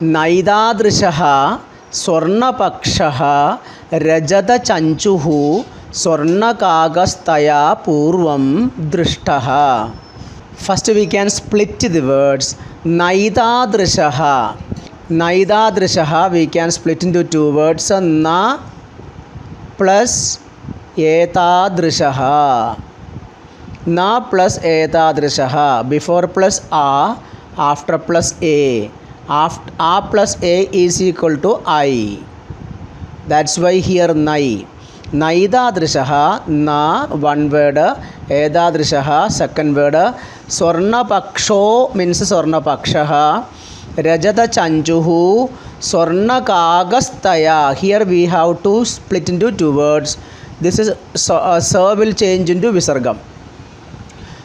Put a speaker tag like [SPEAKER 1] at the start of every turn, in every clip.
[SPEAKER 1] नैदादृशः स्वर्णपक्षः रजतचञ्चुः स्वर्णकागस्तया पूर्वं दृष्टः. First we can split the words. Naidadrishaha. Naidadrishaha we can split into two words. Na plus etadrishaha. Na plus etadrishaha. Before plus a, after plus a. After a plus a is equal to I. That's why here nai. Naidadrishaha, na one word, edadrishaha second word, swarnapaksho means swarnapakshaha, rajatachanchuhu swarnakagastaya. Here we have to split into two words. This is sa will change into visargam.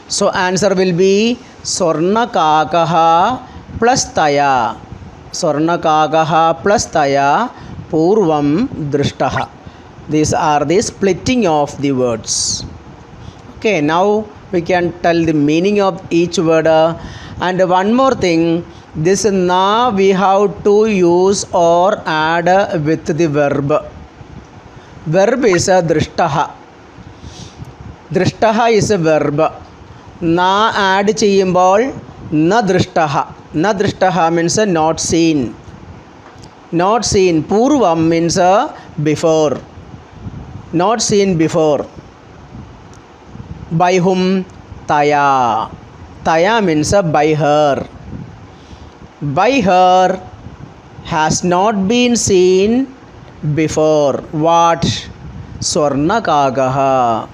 [SPEAKER 1] So answer will be swarnakagaha plus taya. Swarnakagaha plus taya purvam drishtaha. These are the splitting of the words. Okay, now we can tell the meaning of each word. And one more thing, this na we have to use or add with the verb. Verb is a drishtaha. Drishtaha is a verb. Na add cheyyumbol na drishtaha. Na drishtaha means not seen. Not seen. Purvam means before. Not seen before. By whom? Taya. Taya means by her. By her has not been seen before. What? Swarnakagaha.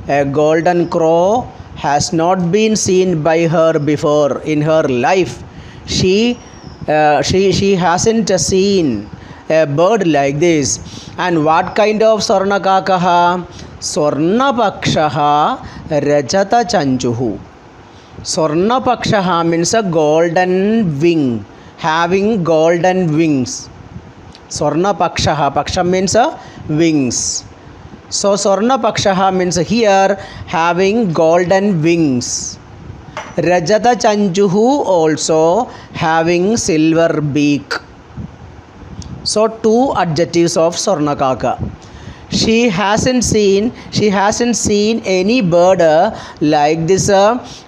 [SPEAKER 1] A golden crow has not been seen by her before in her life. She hasn't seen a bird like this. And what kind of swarnakagaha? Swarnapakshaha rajatachanchuhu. Swarnapakshaha means a golden wing, having golden wings. Swarnapakshaha, paksha means wings. So swarnapakshaha means here having golden wings. Rajatachanchuhu also having silver beak. So two adjectives of Swarnakaka. She hasn't seen any bird like this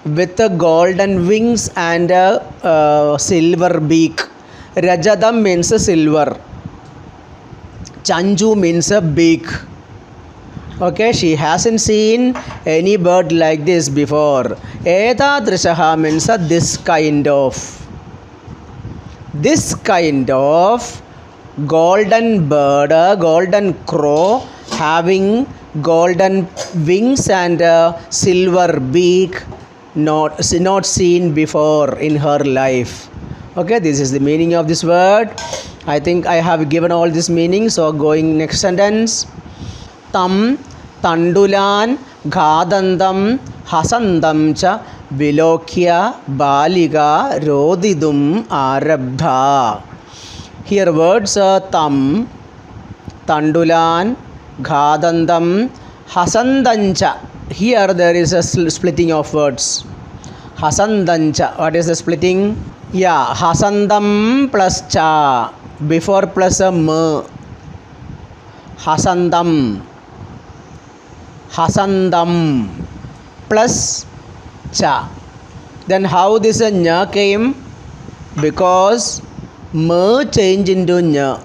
[SPEAKER 1] with golden wings and silver beak. Rajadam means silver. Chanju means beak. Okay, she hasn't seen any bird like this before. Etadrishaha means this kind of. This kind of golden bird, golden crow having golden wings and silver beak, not seen before in her life. Okay, this is the meaning of this word. I think I have given all this meaning. So going next sentence. Tam tandulan ghadandam hasandam cha vilokya baliga rodidum arabdha. Here words tam, tandulan, ghadandam, hasandancha. Here there is a splitting of words. Hasandancha. What is the splitting? Yeah, hasandam plus cha. Before plus a ma. Hasandam. Hasandam plus cha. Then how this nya came? Because ma change into nya.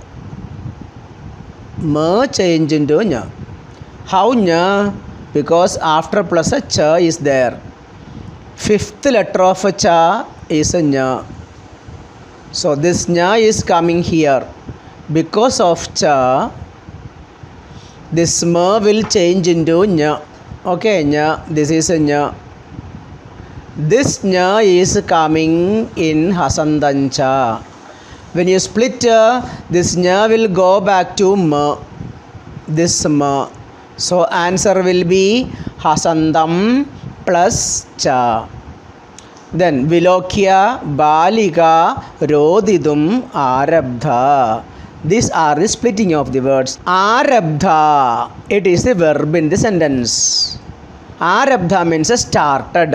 [SPEAKER 1] Ma change into nya. How nya? Because after plus a cha is there. Fifth letter of a cha is a nya. So this nya is coming here. Because of cha, this ma will change into nya. Okay, nya. This is a nya. This nya is coming in hasandancha. When you split, this nya will go back to ma. This ma. So answer will be hasandam plus cha. Then vilokya balika rodidum arabdha. These are the splitting of the words. Arabdha. It is the verb in the sentence. Arabdha means started.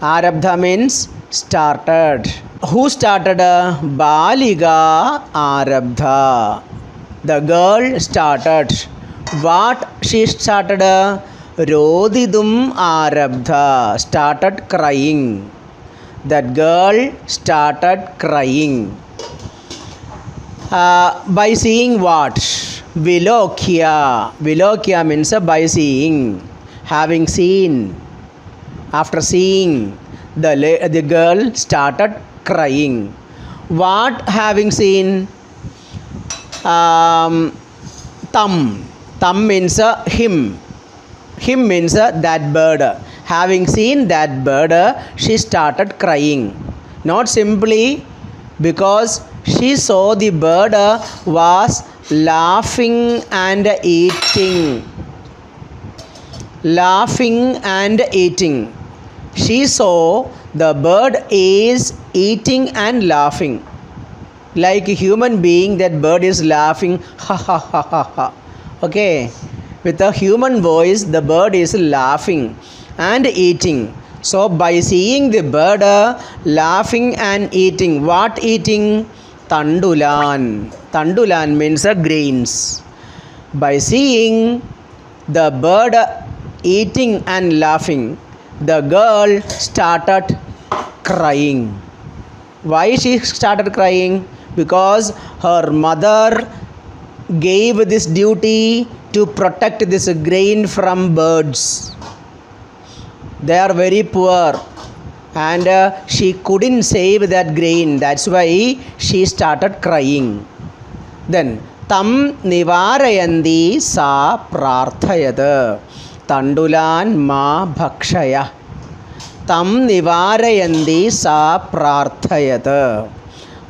[SPEAKER 1] Arabdha means started. Who started? Baliga Arabdha. The girl started. What she started? Rodidum Arabdha. Started crying. That girl started crying. By seeing what? Vilokya. Vilokya means by seeing. Having seen. After seeing, the girl started crying. What having seen? Tam. Tam means him. Him means that bird. Having seen that bird, she started crying. Not simply because she saw the bird was laughing and eating. Laughing and eating. She saw the bird is eating and laughing. Like a human being, that bird is laughing. Ha ha ha ha ha. Okay. With a human voice, the bird is laughing and eating. So by seeing the bird laughing and eating, what eating? Tandulan. Tandulan means grains. By seeing the bird eating and laughing, the girl started crying. Why she started crying? Because her mother gave this duty to protect this grain from birds. They are very poor and she couldn't save that grain. That's why she started crying. Then tam nivarayandi sa prarthayat. Tandulan ma bhakshaya. Tam nivarayandi sa prarthayat.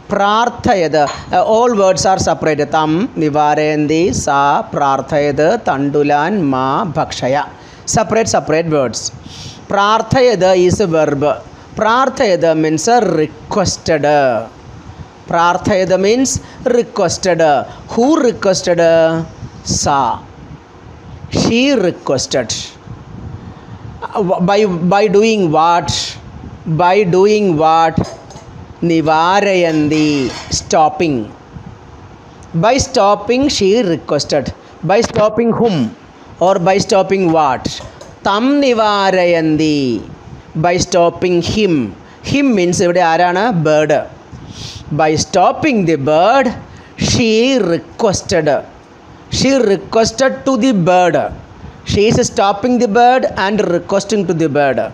[SPEAKER 1] Prarthayat. All words are separated. Tam nivarayandi sa prarthayat. Tandulan ma bhakshaya. Separate words. Prarthayat is a verb. Prarthayat means requested. Prarthayat means requested. Who requested? Sa. She requested. By doing what? By doing what? Nivarayandi. Stopping. By stopping, she requested. By stopping whom? Or by stopping what? Tam nivarayandi. By stopping him. Him means bird. By stopping the bird, she requested. She requested to the bird. She is stopping the bird and requesting to the bird.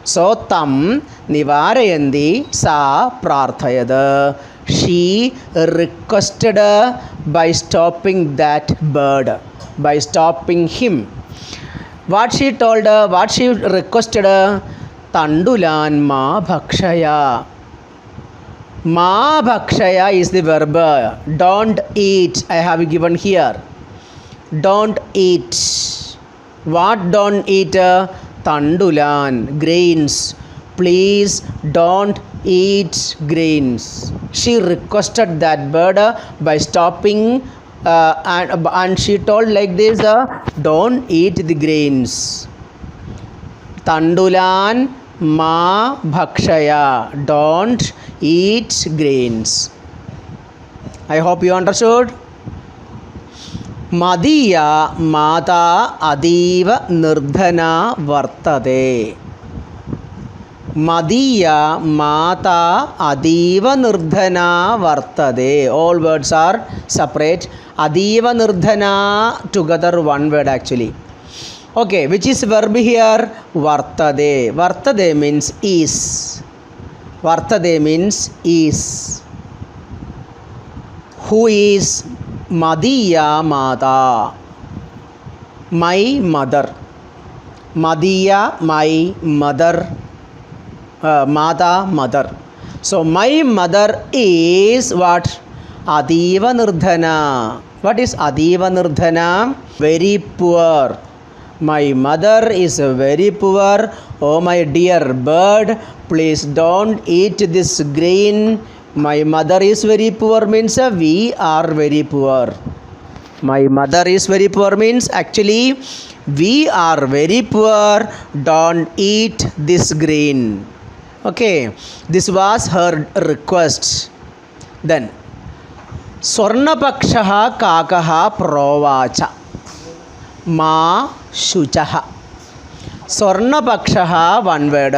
[SPEAKER 1] So tam nivarayandi sa prarthayat. She requested by stopping that bird, by stopping him. What she told, what she requested? Tandulan ma bhakshaya. Ma bhakshaya is the verb. Don't eat. I have given here. Don't eat. What don't eat? Tandulan, grains. Please don't eat grains. She requested that bird by stopping and she told like this, don't eat the grains. Tandulan ma bhakshaya. Don't eat grains. I hope you understood. Madiya mata adiva nirdhana vartate. Madiya mata adiva nirdhana vartate. All words are separate. Adiva nirdhana together one word actually. Okay, which is verb here? Vartate. Vartate means is. Vartate means is. Who is? Madiya mata. My mother. Madiya, my mother. Mata, mother. So my mother is what? Adiva nirdhana. What is Adiva nirdhana? Very poor. My mother is very poor. Oh my dear bird, please don't eat this grain. My mother is very poor means we are very poor. My mother is very poor means actually we are very poor. Don't eat this grain. Okay, this was her request. Then, Swarnapakshaha Kakaha Provacha Ma Shuchaha. Swarnapakshaha, one word,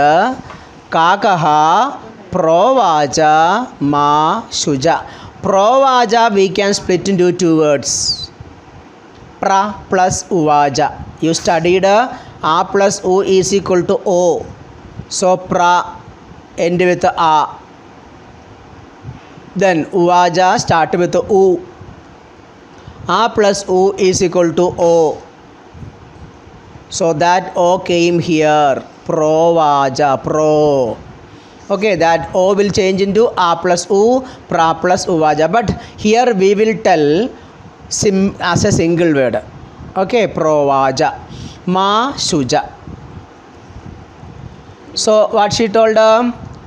[SPEAKER 1] Kakaha Provacha Ma Shuja. Provaja we can split into two words. Pra plus Uvaja. You studied A plus U is equal to O. So pra end with A. Then Uvaja start with U. A plus U is equal to O. So that O came here. Provaja. Pro. Okay, that O will change into A plus U, pra plus Uvaja. But here we will tell as a single word. Okay, Provaja. Ma Shuja. So what she told?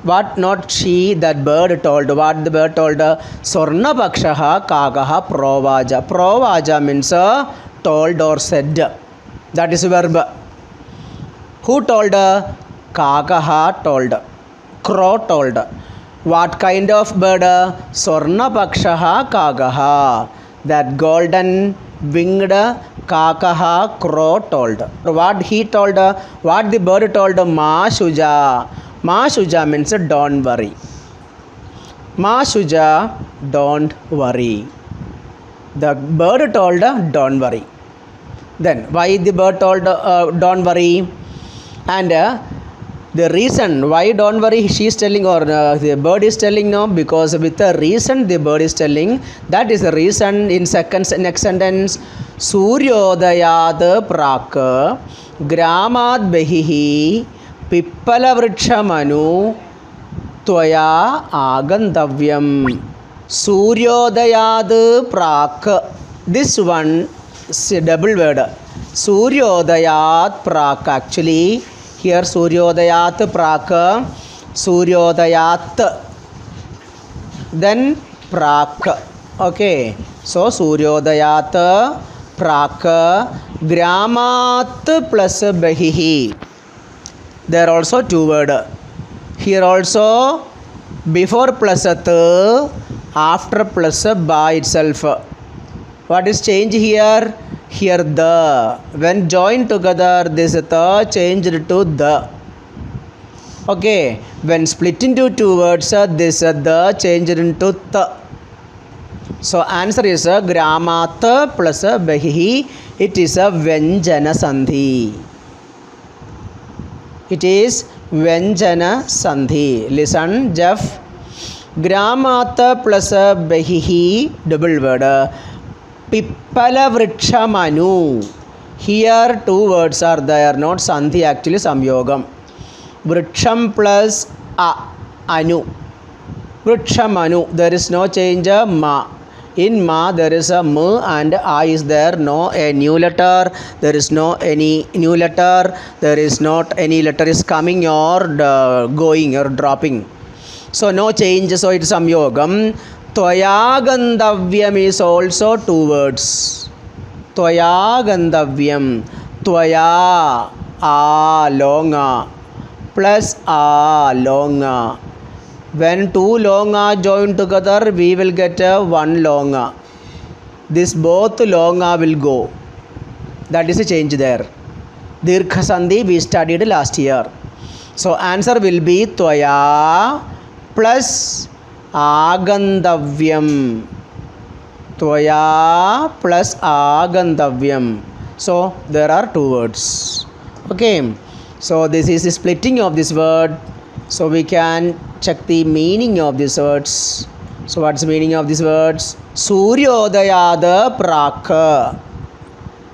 [SPEAKER 1] What not she, that bird told. What the bird told? Swarnapakshaha Kakaha Provaja. Provaja means told or said. That is verb. Who told? Kakaha told. Crow told. What kind of bird? Swarnapakshaha Kakaha. That golden winged Kakaha, crow told. What he told? What the bird told? Ma Shuja. Ma Shuja means don't worry. Ma Shuja, don't worry. The bird told don't worry. Then why the bird told don't worry? And the reason why don't worry she is telling, or the bird is telling, no, because with the reason the bird is telling, that is the reason. In next sentence, Suryodayad prak gramad behihi pippala vrikshamanu tvaya agandavyam. Suryodayad prak. This one is a double word. Suryodayat prak. Actually here Suryodayat prak, Suryodayat, then prak. Okay, so Suryodayat prak gramat plus behihi. There are also two words. Here also before plus th, after plus ba itself. What is change here? Here the. When joined together, this the changed to the. Okay. When split into two words, this the changed into the. So answer is gramat plus behihi. It is a Vyanjana Sandhi. It is Vyanjana Sandhi. Listen, Jeff. Gramat plus behihi, double word. Pippala vrikshamanu. Here two words are there, not Sandhi, actually Samyogam. Vriksham plus anu. Vrikshamanu. There is no change. Ma. In ma there is a m and a is there. No a new letter. There is no any new letter. There is not any letter is coming or going or dropping. So no change. So it is Samyogam. Tvaya gandavyam is also two words. Tvaya gandavyam. Tvaya a long a plus a long a. When two long a join together, we will get one long a. This both long a will go. That is a change there. Dirgha Sandhi we studied last year. So answer will be Tvaya plus Agandavyam. Tvaya plus Agandavyam. So there are two words. Okay. So this is the splitting of this word. So we can check the meaning of these words. So what's the meaning of these words? Suryodayada praka.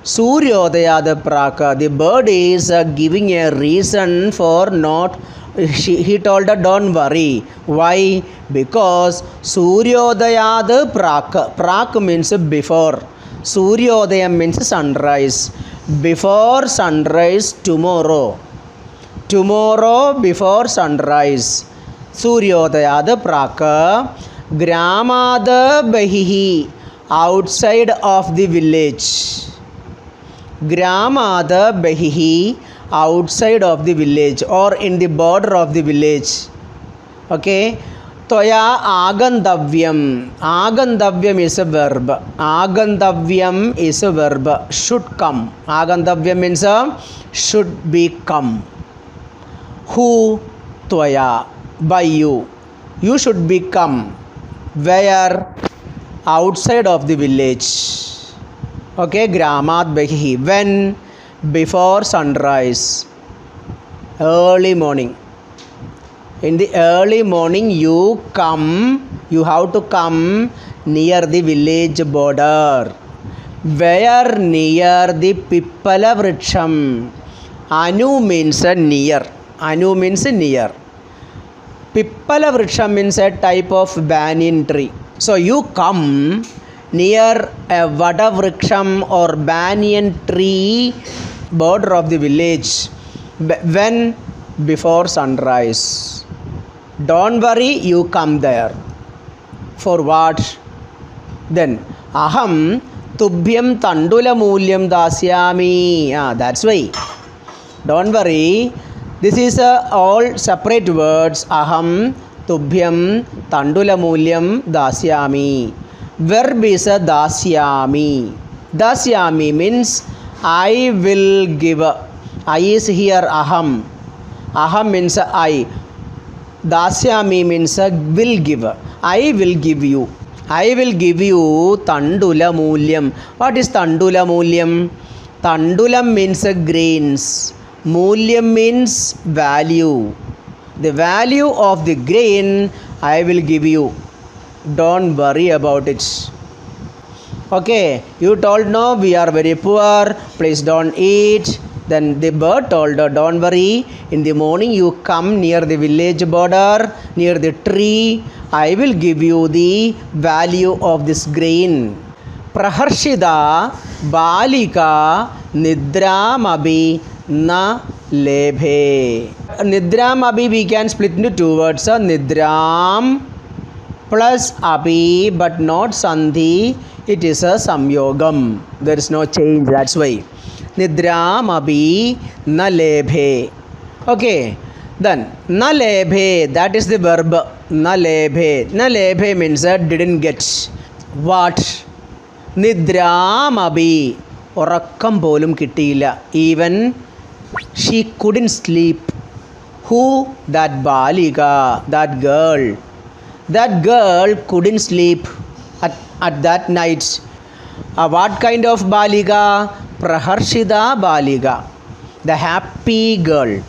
[SPEAKER 1] Suryodayada praka. The bird is giving a reason for not. He told her don't worry. Why? Because Suryodayada praka. Praka means before. Suryodaya means sunrise. Before sunrise tomorrow. Tomorrow before sunrise. Suryodayada praka gramada bahihi, outside of the village. Gramada bahihi, outside of the village or in the border of the village. Okay. Toya agandavyam. Agandavyam is a verb. Agandavyam is a verb. Should come. Agandavyam means should be come. Who? Toya. By you. You should be come. Where? Outside of the village. Okay. Gramat behi. When? Before sunrise. Early morning. In the early morning you have to come near the village border. Where? Near the Pippala Vriksham. Anu means near. Anu means near. Pippala Vriksham means a type of banyan tree. So you come near a Vada Vriksham or banyan tree border of the village. When? Before sunrise. Don't worry, you come there. For what? Then aham tubhyam tandula mulyam dasyami. That's why. Don't worry. This is all separate words. Aham tubhyam tandula mulyam dasyami. Verb is dasyami. Dasyami means I will give. I is here aham. Aham means I. Dasyami means will give. I will give you. I will give you tandula mulyam. What is tandula mulyam? Tandulam means grains. Mulyam means value. The value of the grain I will give you. Don't worry about it. Okay, you told no, we are very poor, please don't eat. Then the bird told her, don't worry, in the morning you come near the village border, near the tree, I will give you the value of this grain. Praharshida balika nidramabhi na lebhe. Nidramabhi we can split into two words. Nidram plus abhi but not sandhi. It is a samyogam. There is no change, that's why. Nidram abhi na lebhe. Okay. Then na lebhe, that is the verb. Na lebhe. Na lebhe means didn't get. What? Nidram abhi. Orakkam polum kittiyilla. Even she couldn't sleep. Who? That balika, that girl. That girl couldn't sleep at that night. What kind of balika? Praharshida balika. The happy girl.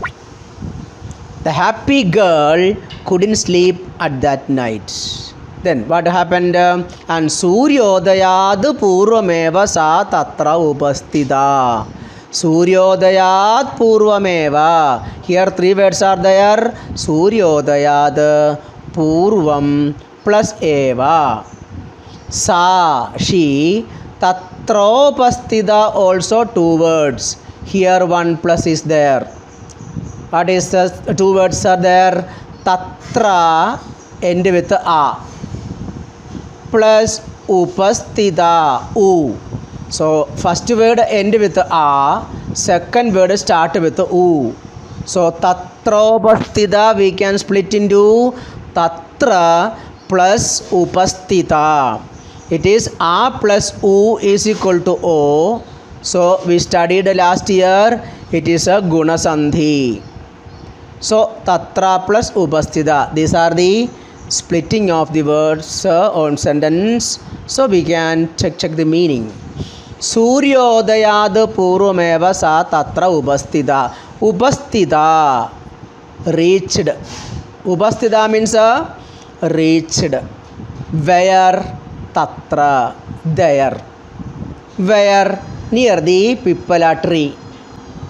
[SPEAKER 1] The happy girl couldn't sleep at that night. Then what happened? And Suryodayad purvameva sa tatra upasthita. Suryodayad purvameva. Here three words are there. Suryodayad purvam plus eva. Sa, she, tatropasthita also two words. Here one plus is there. What is the two words are there? Tatra end with a plus upasthita u. So first word end with a, second word start with u. So tatropasthita we can split into tatra plus upasthita. It is a plus u is equal to o. So we studied last year. It is a guna sandhi. So tatra plus upasthita. These are the splitting of the words on sentence. So we can check the meaning. Suryodayad purvameva sa tatra upasthita. Upasthita, reached. Upasthita means reached. Where? Tatra, there. Where? Near the Pippala tree,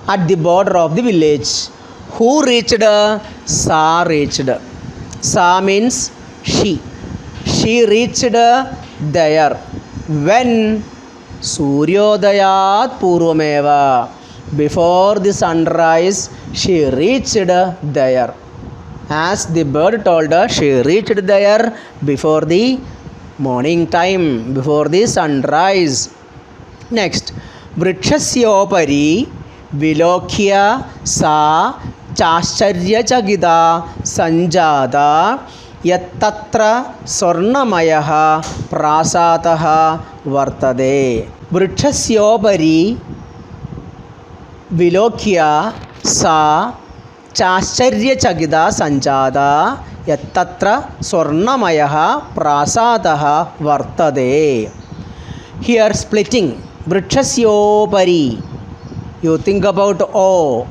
[SPEAKER 1] at the border of the village. Who reached? Sa reached. Sa means she. She reached there. When? Suryodayat purvameva. Before the sunrise, she reached there. As the bird told her, she reached there before the morning time, before the sunrise. Next, vrikshasya opari vilokya sa चाश्चर्यचकिता सञ्जाता यत्तत्र स्वर्णमयः प्रासादः वर्तते। वृक्षस्योपरि विलोक्य सा चाश्चर्यचकिता सञ्जाता यत्तत्र स्वर्णमयः प्रासादः वर्तते। Here splitting वृक्षस्योपरि, you think about O.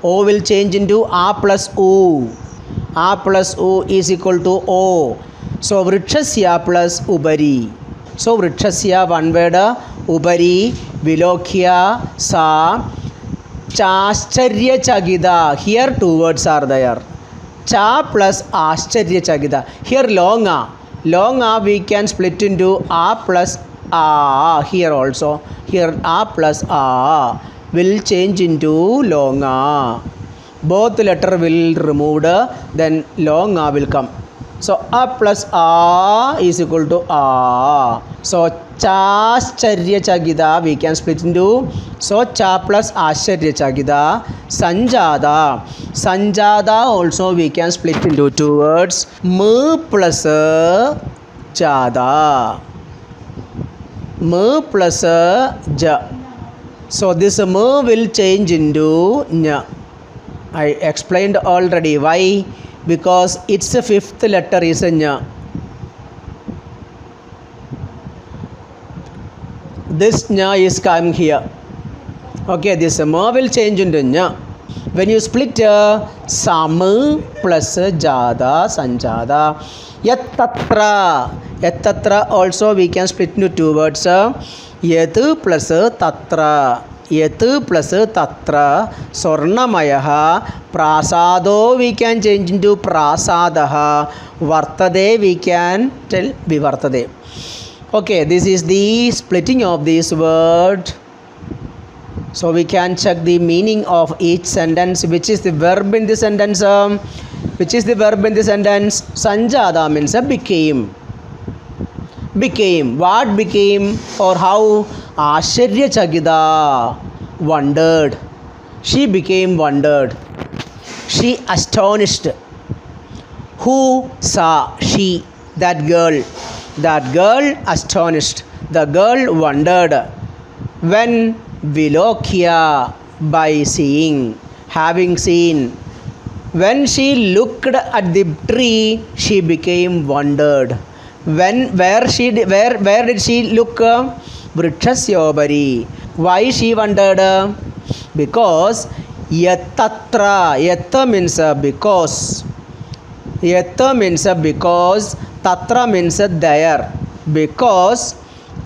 [SPEAKER 1] O will change into A plus U. A plus U is equal to O. So vrikshasya plus ubari. So vrikshasya one word ubari vilokya sa chascharya chagida. Here two words are there. Cha plus ascharya chagida. Here long a. Long a we can split into A plus A. Here also. Here A plus A will change into long A. Both letter will removed, then long A will come. So A plus A is equal to A. So chascharya chagida we can split into. So cha plus ascharya chagida. Sanjada. Sanjada also we can split into two words. M plus jada. M plus ja. So this M will change into nya. I explained already why, because its fifth letter is a nya. This nya is coming here. Okay, this M will change into nya. When you split sam plus jada sanjada. Yattatra. Yattatra also we can split into two words. Yat plus tatra. Yat plus tatra swarnamayaha prasado we can change into prasadaha. Vartade we can tell vivartade. Okay, this is the splitting of this word. So we can check the meaning of each sentence. Which is the verb in the sentence? Which is the verb in the sentence? Sanjada means became. Became. What became or how? Asharya chagida. Wondered. She became wondered. She astonished. Who saw? She. That girl. That girl astonished. The girl wondered. When vilokya, by seeing, having seen. When she looked at the tree, she became wondered. Where did she look? Vrikshasya. Why she wondered? Because yattatra. Yatta means because. Yatta means because. Tatra means there. Because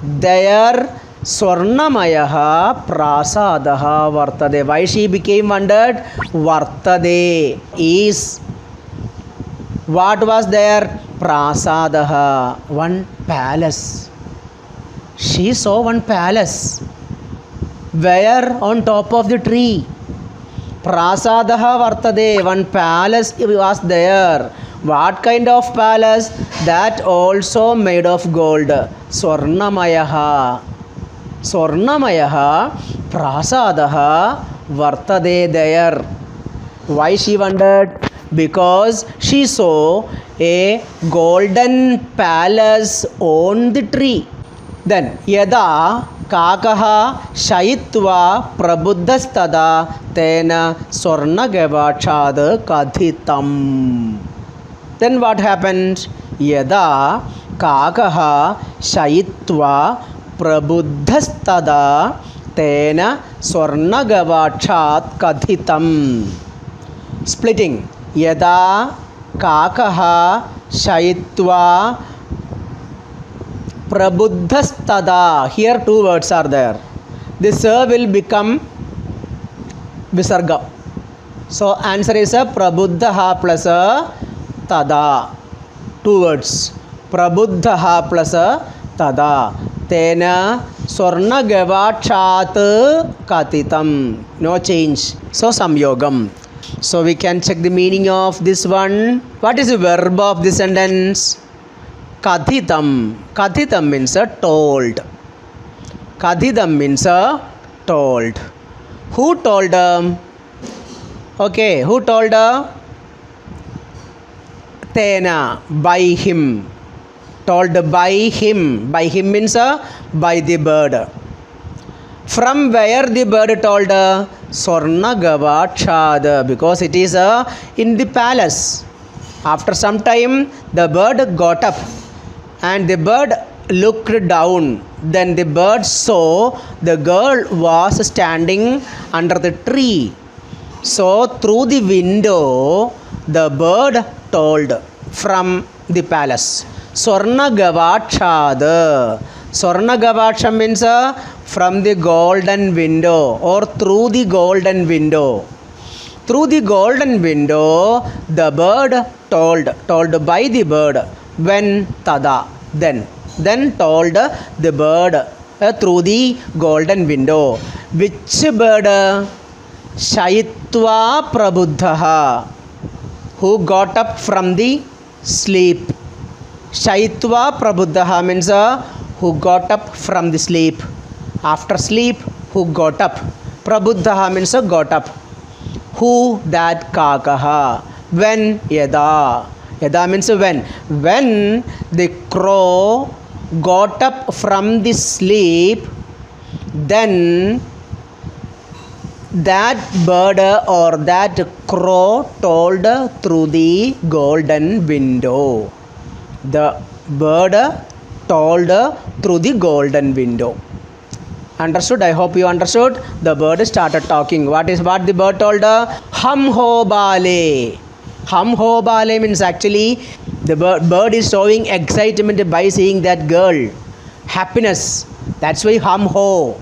[SPEAKER 1] there swarnamayaha prasadaha vartade. Why she became wondered? Vartade is. What was there? Prasadaha. One palace. She saw one palace. Where? On top of the tree. Prasadaha vartade. One palace was there. What kind of palace? That also made of gold. Swarnamayaha. Swarnamayaha prasadaha vartade there. Why she wondered? Because she saw a golden palace on the tree. Then yada kakaha shayitva prabuddhastada tena swarnagavachad kathitam. Then what happened? Yada kakaha shayitva prabuddhastada tena swarnagavachat kathitam. Splitting. Yada kakaha shayitva prabuddhastada. Here two words are there. This will become visarga. So answer is prabuddhaha plus tada. Two words. Prabuddhaha plus tada. Tena swarnagavachat kathitam. No change. So samyogam. So we can check the meaning of this one. What is the verb of this sentence? Kathitam. Kathitam means told. Kathitam means told. Who told? Okay, who told? Tena, by him. Told by him. By him means by the bird. From where the bird told? Swarnagavatshad, because it is in the palace. After some time the bird got up and the bird looked down. Then the bird saw the girl was standing under the tree. So through the window the bird told from the palace. Swarnagavatshad. Swarnagavatsha means from the golden window or through the golden window. Through the golden window the bird told by the bird. When? Tada, then told the bird through the golden window. Which bird? Shayitva prabuddhaha, who got up from the sleep. Shayitva prabuddhaha means who got up from the sleep. After sleep, who got up. Prabuddhaha means got up. Who? That kakaha. When? Yada. Yada means when. When the crow got up from the sleep, then that bird or that crow told through the golden window. The bird told through the golden window. Understood? I hope you understood. The bird started talking. What the bird told? Hum ho bale. Hum ho bale means actually the bird is showing excitement by seeing that girl. Happiness. That's why hum ho.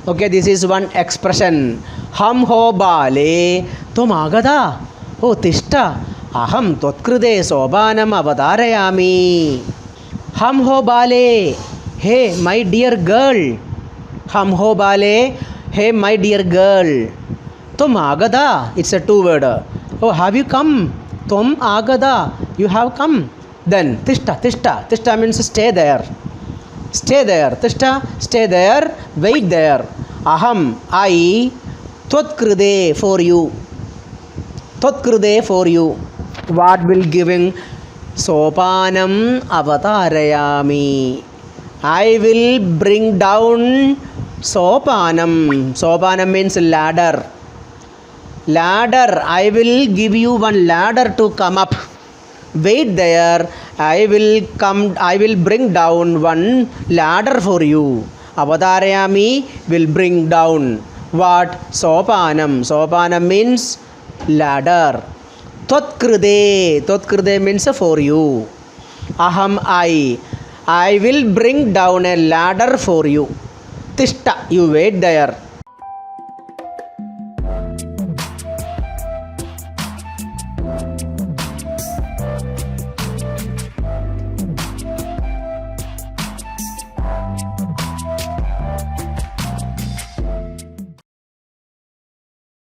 [SPEAKER 1] Okay, this is one expression. Hum ho bale. Tum agada. Oh, tishta. Aham tvatkrude sobanam avatarayami. Hum ho bale. Hey, my dear girl. Hum ho bale. Hey, my dear girl. Tum agada. It's a two word. Oh, have you come? Tum agada. You have come. Then tishta. Tishta means stay there. Stay there. Tishta, stay there. Wait there. Aham, I. Tvatkrude, for you. Tvatkrude, for you. What will giving? Sopanam avatarayami. I will bring down sopanam. Sopanam means ladder. Ladder. I will give you one ladder to come up. Wait there. I will bring down one ladder for you. Avatarayami will bring down. What? Sopanam. Sopanam means ladder. Tvatkrude means for you. Aham, I will bring down a ladder for you. Tishta, you wait there.